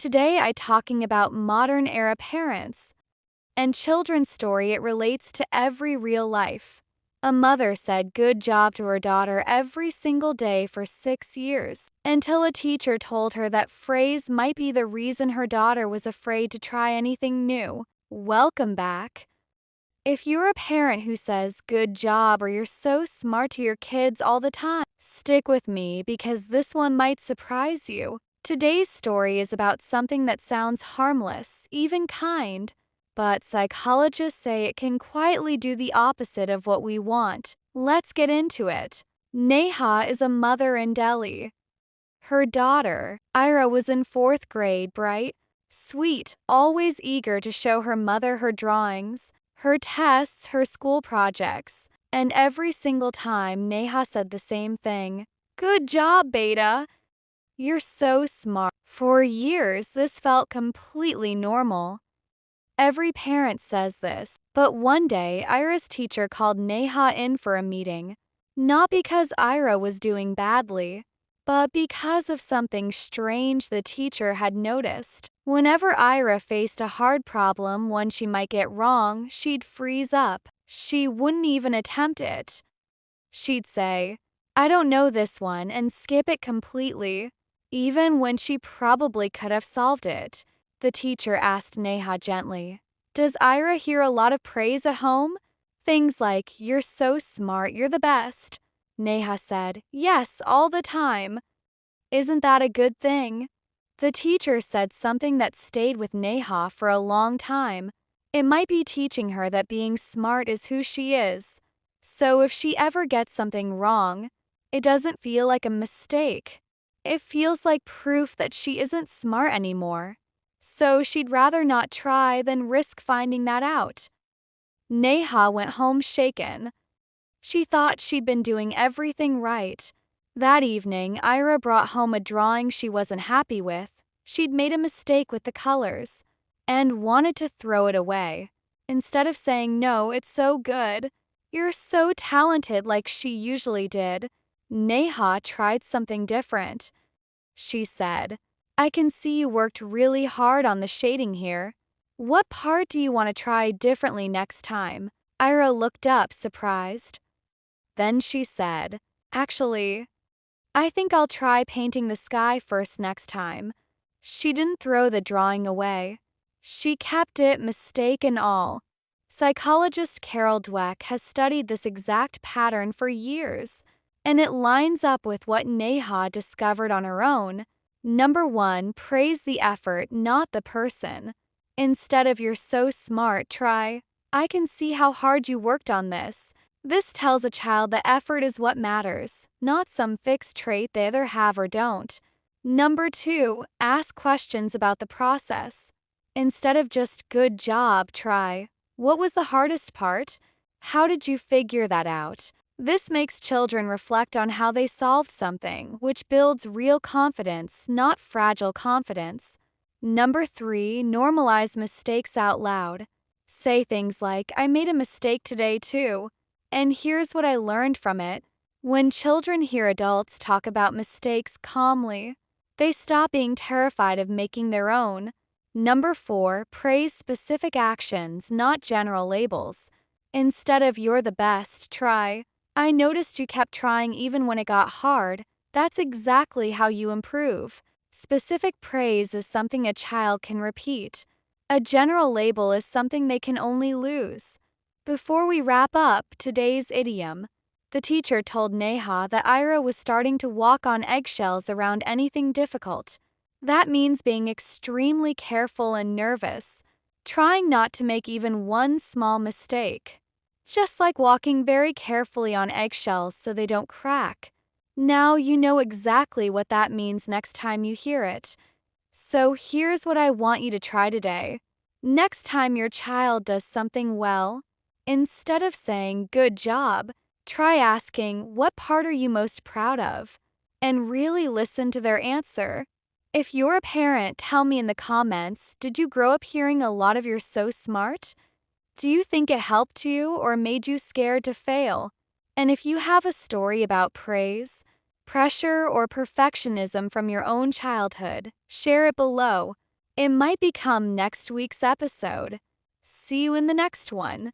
Today I talking about modern era parents and children's story it relates to every real life. A mother said good job to her daughter every single day for 6 years until a teacher told her that phrase might be the reason her daughter was afraid to try anything new. Welcome back. If you're a parent who says good job or you're so smart to your kids all the time, stick with me because this one might surprise you. Today's story is about something that sounds harmless, even kind, but psychologists say it can quietly do the opposite of what we want. Let's get into it. Neha is a mother in Delhi. Her daughter, Ira, was in 4th grade, bright, sweet, always eager to show her mother her drawings, her tests, her school projects, and every single time Neha said the same thing. Good job, Beta. You're so smart. For years, this felt completely normal. Every parent says this, but one day, Ira's teacher called Neha in for a meeting. Not because Ira was doing badly, but because of something strange the teacher had noticed. Whenever Ira faced a hard problem, one she might get wrong, she'd freeze up. She wouldn't even attempt it. She'd say, "I don't know this one," and skip it completely, even when she probably could have solved it. The teacher asked Neha gently, "Does Ira hear a lot of praise at home? Things like, 'You're so smart, you're the best.'" Neha said, "Yes, all the time." "Isn't that a good thing?" The teacher said something that stayed with Neha for a long time. It might be teaching her that being smart is who she is. So if she ever gets something wrong, it doesn't feel like a mistake. It feels like proof that she isn't smart anymore. So she'd rather not try than risk finding that out. Neha went home shaken. She thought she'd been doing everything right. That evening, Ira brought home a drawing she wasn't happy with. She'd made a mistake with the colors and wanted to throw it away. Instead of saying, "No, it's so good, you're so talented," like she usually did, Neha tried something different. She said, "I can see you worked really hard on the shading here. What part do you want to try differently next time?" Ira looked up, surprised. Then she said, "Actually, I think I'll try painting the sky first next time." She didn't throw the drawing away. She kept it, mistake and all. Psychologist Carol Dweck has studied this exact pattern for years, and it lines up with what Neha discovered on her own. Number 1, praise the effort, not the person. Instead of "You're so smart," try, "I can see how hard you worked on this." This tells a child that effort is what matters, not some fixed trait they either have or don't. Number 2, ask questions about the process. Instead of just "good job," try, "What was the hardest part? How did you figure that out?" This makes children reflect on how they solved something, which builds real confidence, not fragile confidence. Number 3, normalize mistakes out loud. Say things like, "I made a mistake today too, and here's what I learned from it." When children hear adults talk about mistakes calmly, they stop being terrified of making their own. Number 4, praise specific actions, not general labels. Instead of "You're the best," try, "I noticed you kept trying even when it got hard. That's exactly how you improve." Specific praise is something a child can repeat. A general label is something they can only lose. Before we wrap up today's idiom, the teacher told Neha that Ira was starting to walk on eggshells around anything difficult. That means being extremely careful and nervous, trying not to make even one small mistake. Just like walking very carefully on eggshells so they don't crack. Now you know exactly what that means next time you hear it. So here's what I want you to try today. Next time your child does something well, instead of saying "good job," try asking, "What part are you most proud of?" and really listen to their answer. If you're a parent, tell me in the comments, did you grow up hearing a lot of "you're so smart"? Do you think it helped you or made you scared to fail? And if you have a story about praise, pressure, or perfectionism from your own childhood, share it below. It might become next week's episode. See you in the next one.